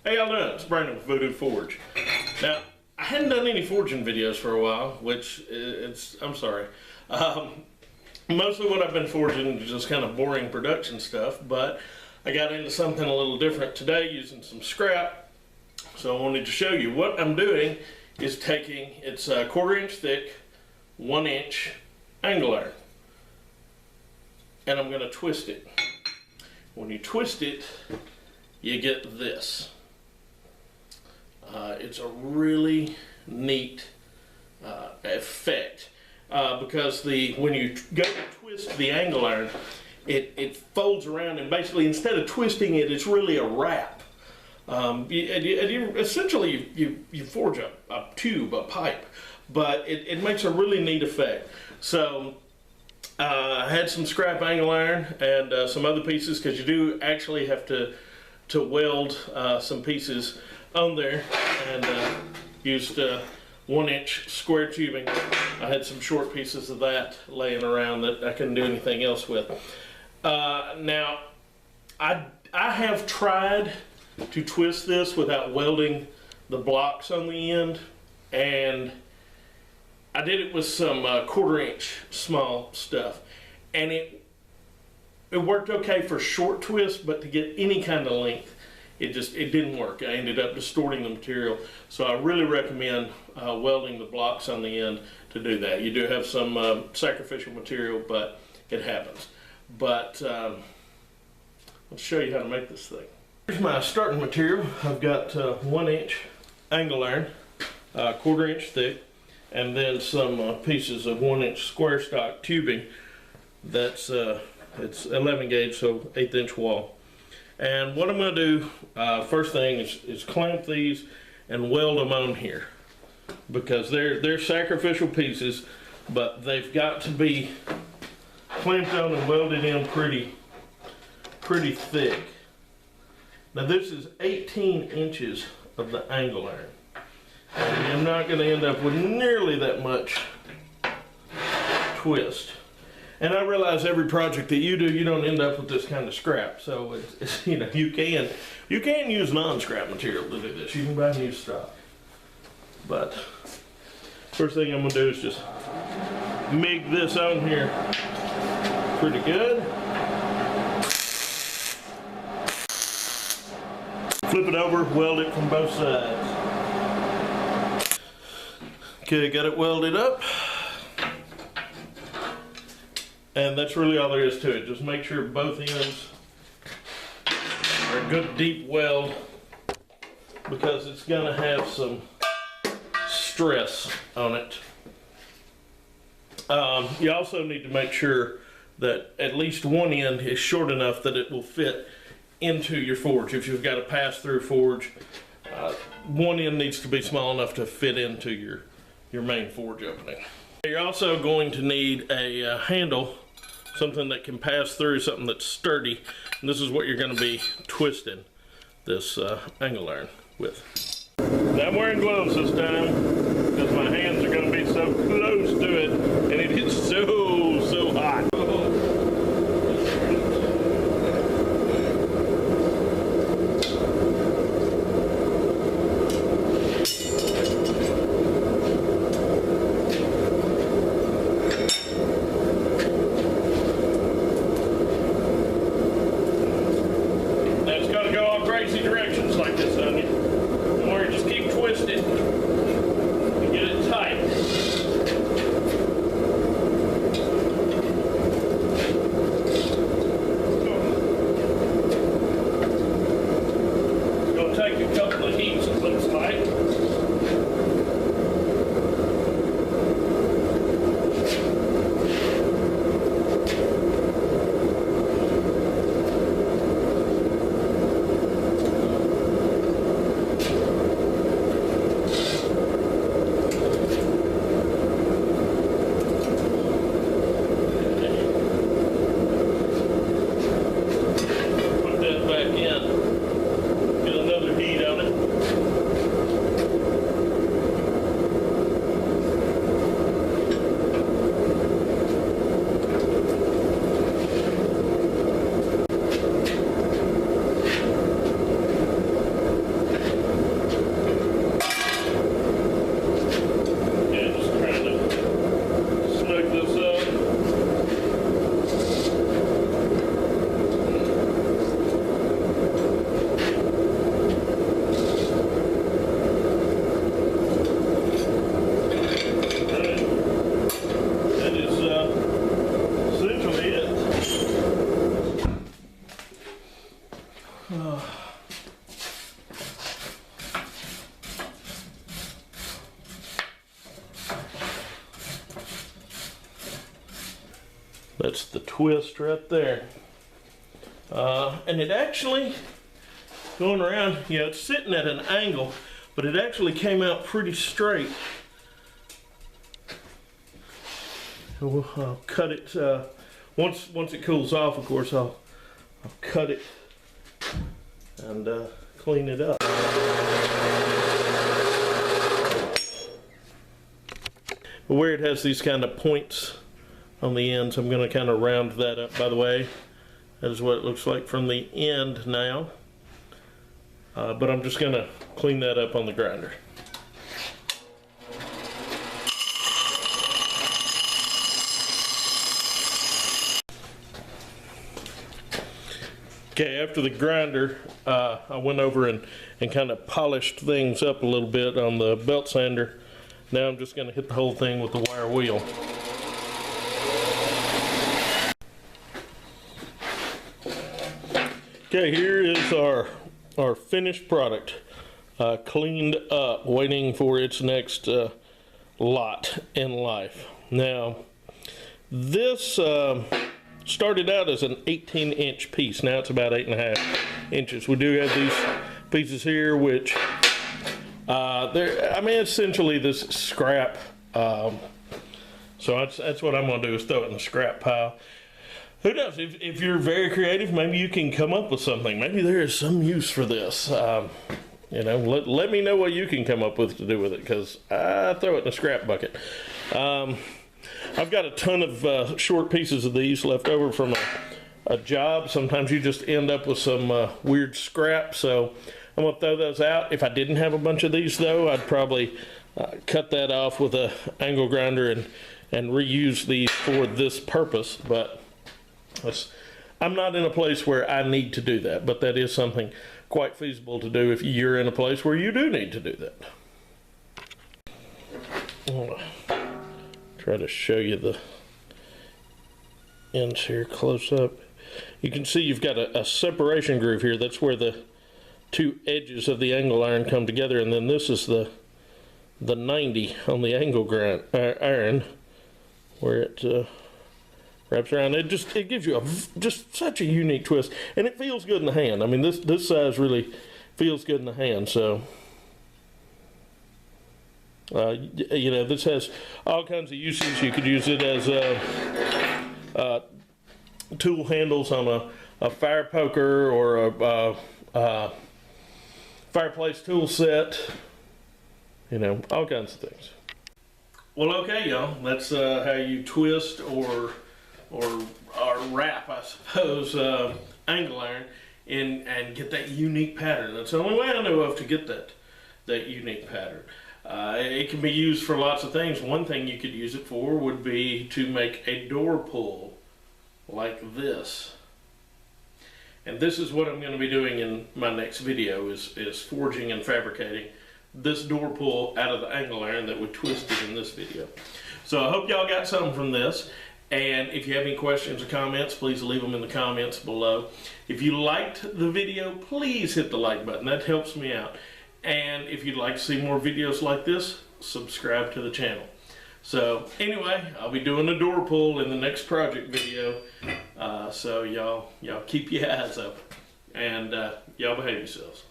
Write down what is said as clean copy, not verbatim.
Hey, y'all doing? It's Brandon with Voodoo Forge. Now, I hadn't done any forging videos for a while, which I'm sorry. Mostly what I've been forging is just kind of boring production stuff, but I got into something a little different today using some scrap. So I wanted to show you what I'm doing is taking, it's a 1/4 inch thick, 1 inch angle iron. And I'm going to twist it. When you twist it, you get this. It's a really neat effect because when you go to twist the angle iron, it folds around, and basically instead of twisting it, it's really a wrap. Essentially you forge a tube, a pipe, but it makes a really neat effect. So I had some scrap angle iron and some other pieces, because you do actually have to weld some pieces on there, and used 1 inch square tubing. I had some short pieces of that laying around that I couldn't do anything else with. Now I have tried to twist this without welding the blocks on the end, and I did it with some 1/4 inch small stuff, and it worked okay for short twists, but to get any kind of length, it didn't work. I ended up distorting the material. So I really recommend welding the blocks on the end to do that. You do have some sacrificial material, but it happens. But let's show you how to make this thing. Here's my starting material. I've got 1 inch angle iron, 1/4 inch thick, and then some pieces of 1 inch square stock tubing. That's it's 11 gauge, so 1/8 inch wall. And what I'm going to do first thing is clamp these and weld them on here, because they're sacrificial pieces, but they've got to be clamped on and welded in pretty thick. Now this is 18 inches of the angle iron, and I'm not going to end up with nearly that much twist. And I realize every project that you do, you don't end up with this kind of scrap. So it's you know, you can use non-scrap material to do this. You can buy new stock. But first thing I'm gonna do is just MIG this on here pretty good. Flip it over, weld it from both sides. Okay, got it welded up. And that's really all there is to it. Just make sure both ends are a good deep weld, because it's gonna have some stress on it. You also need to make sure that at least one end is short enough that it will fit into your forge. If you've got a pass-through forge, one end needs to be small enough to fit into your main forge opening. You're also going to need a handle, something that can pass through, something that's sturdy, and this is what you're going to be twisting this angle iron with. Now I'm wearing gloves this time because my hands are going to be so close to it, and it is so hot. Directions like this, onion, or you just keep twisting. That's the twist right there. And it actually, going around, you know, it's sitting at an angle, but it actually came out pretty straight. I'll cut it, once it cools off, of course, I'll cut it and clean it up. But where it has these kind of points on the ends, I'm going to kind of round that up. By the way, that is what it looks like from the end now. But I'm just going to clean that up on the grinder. Okay, after the grinder, I went over and kind of polished things up a little bit on the belt sander. Now I'm just going to hit the whole thing with the wire wheel. Okay, here is our finished product, cleaned up, waiting for its next lot in life. Now, this started out as an 18-inch piece. Now it's about 8.5 inches. We do have these pieces here, which I mean, essentially this is scrap. So that's what I'm going to do, is throw it in the scrap pile. Who knows? If you're very creative, maybe you can come up with something. Maybe there is some use for this. You know, let me know what you can come up with to do with it, because I throw it in a scrap bucket. I've got a ton of short pieces of these left over from a job. Sometimes you just end up with some weird scrap, so I'm going to throw those out. If I didn't have a bunch of these, though, I'd probably cut that off with an angle grinder and reuse these for this purpose. But I'm not in a place where I need to do that, but that is something quite feasible to do if you're in a place where you do need to do that. Try to show you the ends here close up. You can see you've got a separation groove here. That's where the two edges of the angle iron come together, and then this is the 90 on the angle iron where it wraps around. It gives you just such a unique twist, and it feels good in the hand. I mean, this size really feels good in the hand. So you know, this has all kinds of uses. You could use it as tool handles on a fire poker or a fireplace tool set. You know, all kinds of things. Well, okay, y'all. That's how you twist or wrap, I suppose, angle iron and get that unique pattern. That's the only way I know of to get that unique pattern. It can be used for lots of things. One thing you could use it for would be to make a door pull like this. And this is what I'm going to be doing in my next video, is forging and fabricating this door pull out of the angle iron that we twisted in this video. So I hope y'all got something from this. And if you have any questions or comments, please leave them in the comments below. If you liked the video, please hit the like button. That helps me out. And if you'd like to see more videos like this, subscribe to the channel. So anyway, I'll be doing a door pull in the next project video. So y'all keep your eyes up, and y'all behave yourselves.